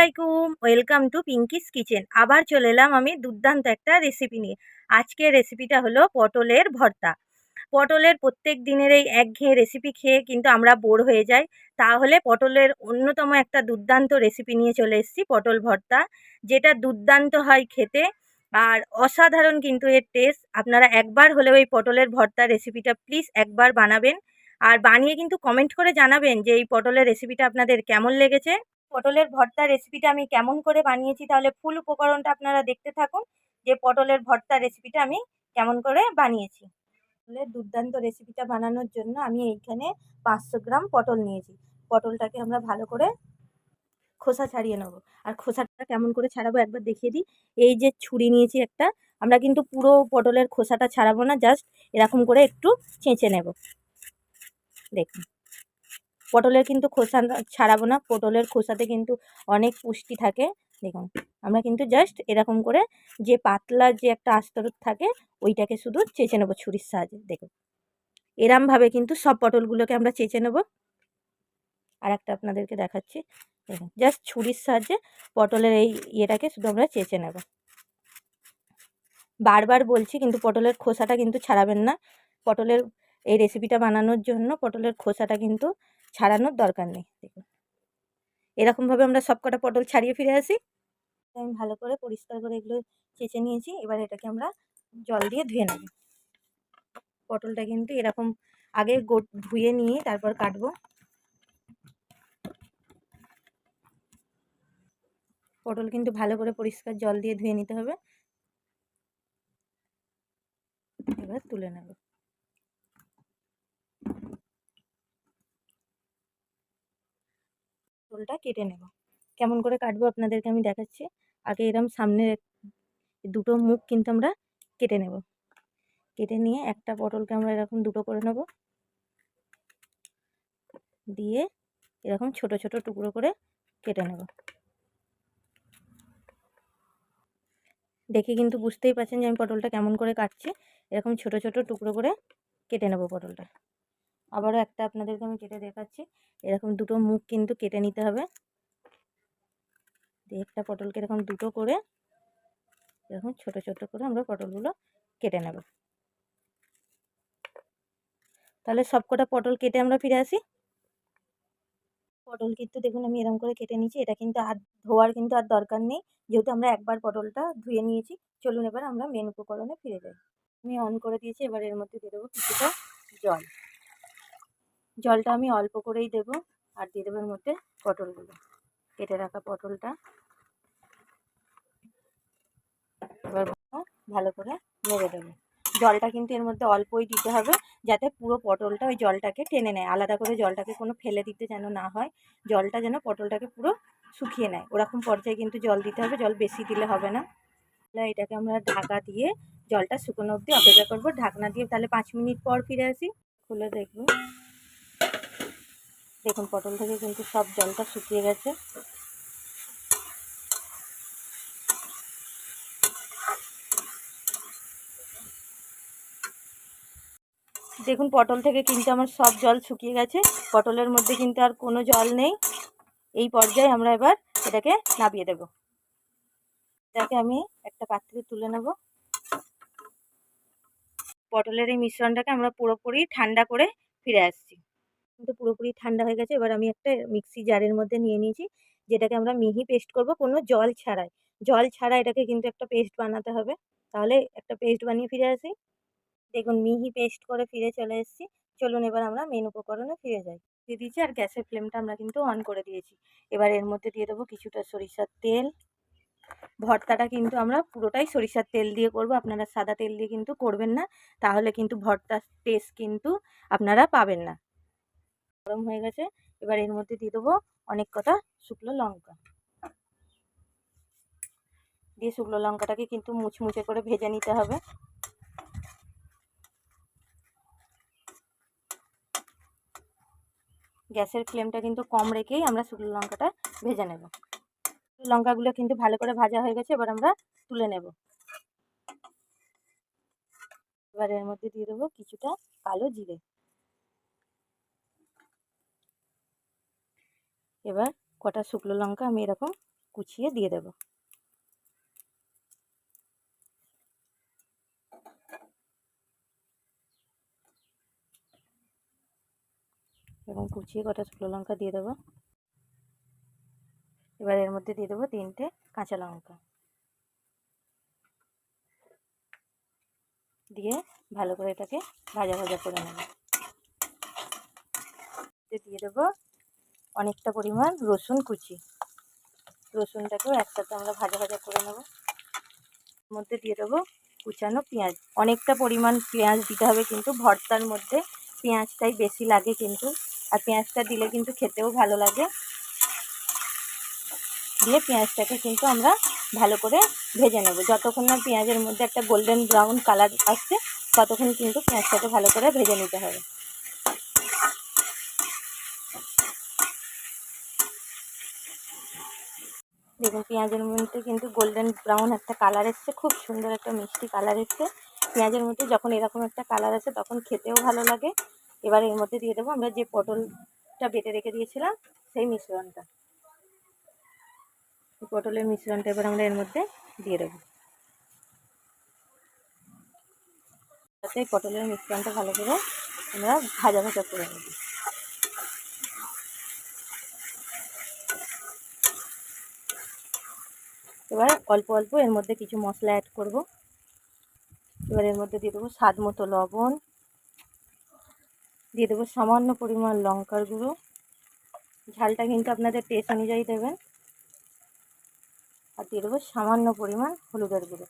আলাইকুম, welcome to Pinki's kitchen. আবার চলে এলাম আমি দুর্দান্ত একটা রেসিপি নিয়ে। আজকের রেসিপিটা হলো পটলের ভর্তা। পটলের প্রত্যেক দিনের এই একঘেয়ে রেসিপি খেয়ে কিন্তু আমরা বোর হয়ে যাই। তাহলে পটলের অন্যতম একটা দুর্দান্ত রেসিপি নিয়ে চলে এসেছি, পটল ভর্তা, যেটা দুর্দান্ত হয় খেতে আর অসাধারণ কিন্তু এর টেস্ট। আপনারা একবার হলেও এই পটলের ভর্তা রেসিপিটা প্লিজ একবার বানাবেন, আর বানিয়ে কিন্তু কমেন্ট করে জানাবেন যে এই পটলের রেসিপিটা আপনাদের কেমন লেগেছে। পটলের ভর্তা রেসিপিটা আমি কেমন করে বানিয়েছি, তাহলে ফুল উপকরণটা আপনারা দেখতে থাকুন যে পটলের ভর্তা রেসিপিটা আমি কেমন করে বানিয়েছি। পটলের দুর্দান্ত রেসিপিটা বানানোর জন্য আমি এইখানে 500 গ্রাম পটল নিয়েছি। পটলটাকে আমরা ভালো করে খোসা ছাড়িয়ে নেবো। আর খোসাটা কেমন করে ছাড়াবো একবার দেখিয়ে দিই। এই যে ছুরি নিয়েছি একটা, আমরা কিন্তু পুরো পটলের খোসাটা ছাড়াবো না, জাস্ট এরকম করে একটু চেঁচে নেব। দেখুন, পটলের কিন্তু খোসা ছাড়াবো না, পটলের খোসাতে কিন্তু অনেক পুষ্টি থাকে। দেখুন, আমরা কিন্তু জাস্ট এরকম করে যে পাতলা যে একটা আস্তরণ থাকে ওইটাকে শুধু চেঁচে নেবো ছুরির সাহায্যে। দেখুন, এরমভাবে কিন্তু সব পটলগুলোকে আমরা চেঁচে নেব। আর একটা আপনাদেরকে দেখাচ্ছি, দেখুন জাস্ট ছুরির সাহায্যে পটলের এই ইয়েটাকে শুধু আমরা চেঁচে নেব। বারবার বলছি কিন্তু পটলের খোসাটা কিন্তু ছাড়াবেন না। পটলের এই রেসিপিটা বানানোর জন্য পটলের খোসাটা কিন্তু ছাড়ানোর দরকার নেই। দেখুন, এরকমভাবে আমরা সব কটা পটল ছাড়িয়ে ফিরে আসি। আমি ভালো করে পরিষ্কার করে এগুলো চেঁচে নিয়েছি। এবার এটাকে আমরা জল দিয়ে ধুয়ে নেব। পটলটা কিন্তু এরকম আগে ধুয়ে নিয়ে তারপর কাটবো। পটল কিন্তু ভালো করে পরিষ্কার জল দিয়ে ধুয়ে নিতে হবে। এবার তুলে নেব। পটলটা কেটে নেব। কেমন করে কাটবো আপনাদেরকে আমি দেখাচ্ছি। আগে এরকম সামনে দুটো মুখ কিন্তু আমরা কেটে নেব। কেটে নিয়ে একটা পটলকে আমরা এরকম দুটো করে নেব, দিয়ে এরকম ছোট ছোট টুকরো করে কেটে নেব। দেখে কিন্তু বুঝতেই পারছেন যে আমি পটলটা কেমন করে কাটছি। এরকম ছোট ছোট টুকরো করে কেটে নেব পটলটা। আবারও একটা আপনাদেরকে আমি কেটে দেখাচ্ছি। এরকম দুটো মুখ কিন্তু কেটে নিতে হবে। দিয়ে একটা পটলকে এরকম দুটো করে এরকম ছোট ছোট করে আমরা পটলগুলো কেটে নেব। তাহলে সব কটা পটল কেটে আমরা ফিরে আসি। পটল কিন্তু দেখুন আমি এরকম করে কেটে নিয়েছি। এটা কিন্তু আর ধোয়ার কিন্তু আর দরকার নেই, যেহেতু আমরা একবার পটলটা ধুয়ে নিয়েছি। চলুন এবার আমরা মেন উপকরণে ফিরে যাই। আমি অন করে দিয়েছি। এবার এর মধ্যে দিয়ে দেবো কিছুটা জল। জলটা আমি অল্প করেই দেব, আর দিয়ে দেবো এর মধ্যে পটলগুলো, কেটে রাখা পটলটা। এবার ভালো করে নেড়ে দেবো। জলটা কিন্তু এর মধ্যে অল্পই দিতে হবে, যাতে পুরো পটলটা ওই জলটাকে টেনে নেয়। আলাদা করে জলটাকে কোনো ফেলে দিতে যেন না হয়। জলটা যেন পটলটাকে পুরো শুকিয়ে নেয়, ওরকম পর্যায়ে কিন্তু জল দিতে হবে। জল বেশি দিলে হবে না। এটাকে আমরা ঢাকা দিয়ে জলটা শুকনো অবধি অপেক্ষা করবো। ঢাকনা দিয়ে তাহলে 5 মিনিট পর ফিরে আসি। খুলে দেখবো, দেখুন পটল থেকে কিন্তু সব জলটা শুকিয়ে গেছে। দেখুন পটল থেকে কিন্তু আমার সব জল শুকিয়ে গেছে। পটলের মধ্যে কিন্তু আর কোনো জল নেই। এই পর্যায়ে আমরা এবার এটাকে নামিয়ে দেব। এটাকে আমি একটা পাত্রে তুলে নেব। পটলের এই মিশ্রণটাকে আমরা পুরোপুরি ঠান্ডা করে ফিরে আসছি। কিন্তু পুরোপুরি ঠান্ডা হয়ে গেছে। এবার আমি একটা মিক্সি জারের মধ্যে নিয়ে নিয়েছি, যেটাকে আমরা মিহি পেস্ট করব, কোনো জল ছাড়াই। জল ছাড়া এটাকে কিন্তু একটা পেস্ট বানাতে হবে। তাহলে একটা পেস্ট বানিয়ে ফিরে আসি। দেখুন মিহি পেস্ট করে ফিরে চলে এসেছি। চলুন এবার আমরা মেন উপকরণে ফিরে যাই। দিয়ে দিয়েছি, আর গ্যাসের ফ্লেমটা আমরা কিন্তু অন করে দিয়েছি। এবার এর মধ্যে দিয়ে দেবো কিছুটা সরিষার তেল। ভর্তাটা কিন্তু আমরা পুরোটাই সরিষার তেল দিয়ে করব। আপনারা সাদা তেল দিয়ে কিন্তু করবেন না, তাহলে কিন্তু ভর্তার টেস্ট কিন্তু আপনারা পাবেন না। গরম হয়ে গেছে। এবার এর মধ্যে দিয়ে দেবো অনেক কটা শুকনো লঙ্কা। দিয়ে শুকনো লঙ্কাটাকে কিন্তু মুচমুচে করে ভেজে নিতে হবে। গ্যাসের ফ্লেমটা কিন্তু কম রেখেই আমরা শুকনো লঙ্কাটা ভেজে নেব। লঙ্কাগুলো কিন্তু ভালো করে ভাজা হয়ে গেছে। এবার আমরা তুলে নেব। এবার এর মধ্যে দিয়ে দেবো কিছুটা কালো জিরে। এবার কটা শুকনো লঙ্কা আমি এরকম কুচিয়ে দিয়ে দেব। এবং কুচিয়ে কটা শুকনো লঙ্কা দিয়ে দেবো। এবার এর মধ্যে দিয়ে দেবো 3টে কাঁচা লঙ্কা, দিয়ে ভালো করে এটাকে ভাজা ভাজা করে নেব। দিয়ে দেবো অনেকটা পরিমাণ রসুন কুচি, রসুনটাকেও একসাথে আমরা ভাজা ভাজা করে নেব। এর মধ্যে দিয়ে দেবো কুচানো পেঁয়াজ, অনেকটা পরিমাণ পেঁয়াজ দিতে হবে, কিন্তু ভর্তার মধ্যে পেঁয়াজটাই বেশি লাগে কিন্তু, আর পেঁয়াজটা দিলে কিন্তু খেতেও ভালো লাগে। দিয়ে পেঁয়াজটাকে কিন্তু আমরা ভালো করে ভেজে নেব, যতক্ষণ না পেঁয়াজের মধ্যে একটা গোল্ডেন ব্রাউন কালার আসছে ততক্ষণ কিন্তু পেঁয়াজটাকে ভালো করে ভেজে নিতে হবে। দেখুন পেঁয়াজের মধ্যে কিন্তু গোল্ডেন ব্রাউন একটা কালার এসছে, খুব সুন্দর একটা মিষ্টি কালার এসছে। পেঁয়াজের মধ্যে যখন এরকম একটা কালার আসে তখন খেতেও ভালো লাগে। এবার এর মধ্যে দিয়ে দেবো আমরা যে পটলটা বেটে রেখে দিয়েছিলাম সেই মিশ্রণটা, পটলের মিশ্রণটা এবার আমরা এর মধ্যে দিয়ে দেবো। যাতে পটলের মিশ্রণটা ভালো করে আমরা ভাজা ভাজা করে নেব। এবার অল্প অল্প এর মধ্যে কিছু মশলা অ্যাড করব। এবার এর মধ্যে দিয়ে দেবো স্বাদ মতো লবণ, দিয়ে দেবো সামান্য পরিমাণ লঙ্কার গুঁড়ো, ঝালটা কিন্তু আপনাদের টেস্ট অনুযায়ী দেবেন, আর দিয়ে দেবো সামান্য পরিমাণ হলুদের গুঁড়ো।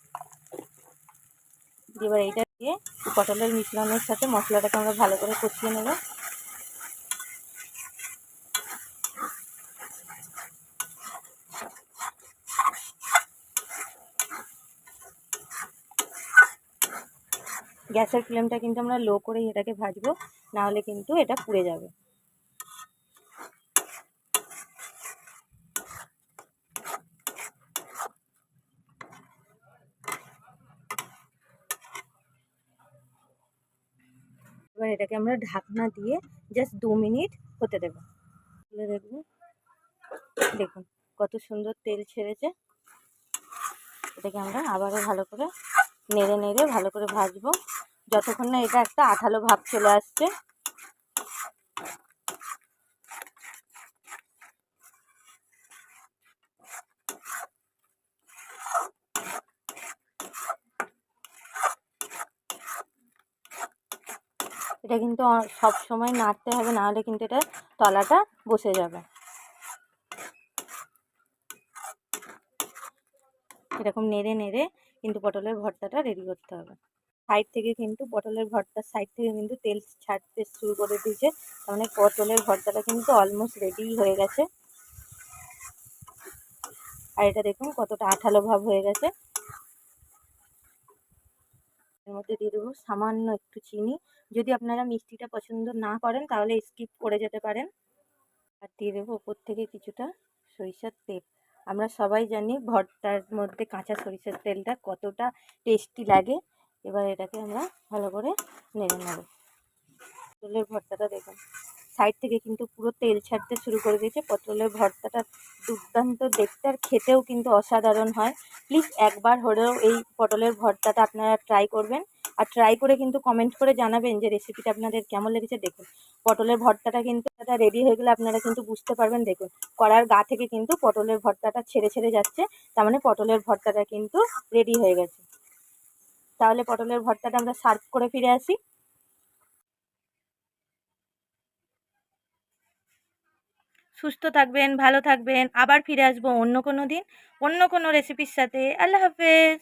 এবার এইটা দিয়ে পটলের মিশ্রণের সাথে মশলাটাকে আমরা ভালো করে কষিয়ে নেব। গ্যাসের ফ্লেমটা কিন্তু আমরা লো করেই এটাকে ভাজবো, না হলে কিন্তু এটা পুড়ে যাবে। এবার এটাকে আমরা ঢাকনা দিয়ে জাস্ট 2 মিনিট হতে দেবো। তুলে দেখবো, দেখুন কত সুন্দর তেল ছেড়েছে। এটাকে আমরা আবারও ভালো করে নেড়ে নেড়ে ভালো করে ভাজবো, যতক্ষণ না এটা একটা আঠালো ভাব চলে আসছে। এটা কিন্তু সব সময় নাড়তে হবে, না হলে কিন্তু এটা তলাটা বসে যাবে। এরকম নেড়ে নেড়ে কিন্তু পটলের ভর্তাটা রেডি করতে হবে। সাইড থেকে কিন্তু পটলের ভর্তার সাইড থেকে কিন্তু তেল ছাড়তে শুরু করে দিয়েছে, তার মানে পটলের ভর্তাটা কিন্তু অলমোস্ট রেডি হয়ে গেছে। আর এটা দেখুন কতটা আঠালো ভাব হয়ে গেছে। এর মধ্যে দিয়ে দেবো সামান্য একটু চিনি, যদি আপনারা মিষ্টিটা পছন্দ না করেন তাহলে স্কিপ করে যেতে পারেন। আর দিয়ে দেবো ওপর থেকে কিছুটা সরিষার তেল। আমরা সবাই জানি ভর্তার মধ্যে কাঁচা সরিষার তেলটা কতটা টেস্টি লাগে। এবার এটাকে আমরা ভালো করে নেড়ে নেব। পটলের ভর্তাটা দেখুন সাইড থেকে কিন্তু পুরো তেল ছাড়তে শুরু করে দিয়েছে। পটলের ভর্তাটা দুর্দান্ত দেখতে, আর খেতেও কিন্তু অসাধারণ হয়। প্লিজ একবার হলেও এই পটলের ভর্তাটা আপনারা ট্রাই করবেন, আর ট্রাই করে কিন্তু কমেন্ট করে জানাবেন যে রেসিপিটা আপনাদের কেমন লেগেছে। দেখুন পটলের ভর্তাটা কিন্তু রেডি হয়ে গেলে আপনারা কিন্তু বুঝতে পারবেন। দেখুন কড়ার গা থেকে কিন্তু পটলের ভর্তাটা ছেড়ে ছেড়ে যাচ্ছে, তার মানে পটলের ভর্তাটা কিন্তু রেডি হয়ে গেছে। তাহলে পটলের ভর্তাটা আমরা সার্ভ করে ফিরে আসি। সুস্থ থাকবেন, ভালো থাকবেন, আবার ফিরে আসবো অন্য কোনো দিন অন্য কোনো রেসিপির সাথে। আল্লাহ হাফেজ।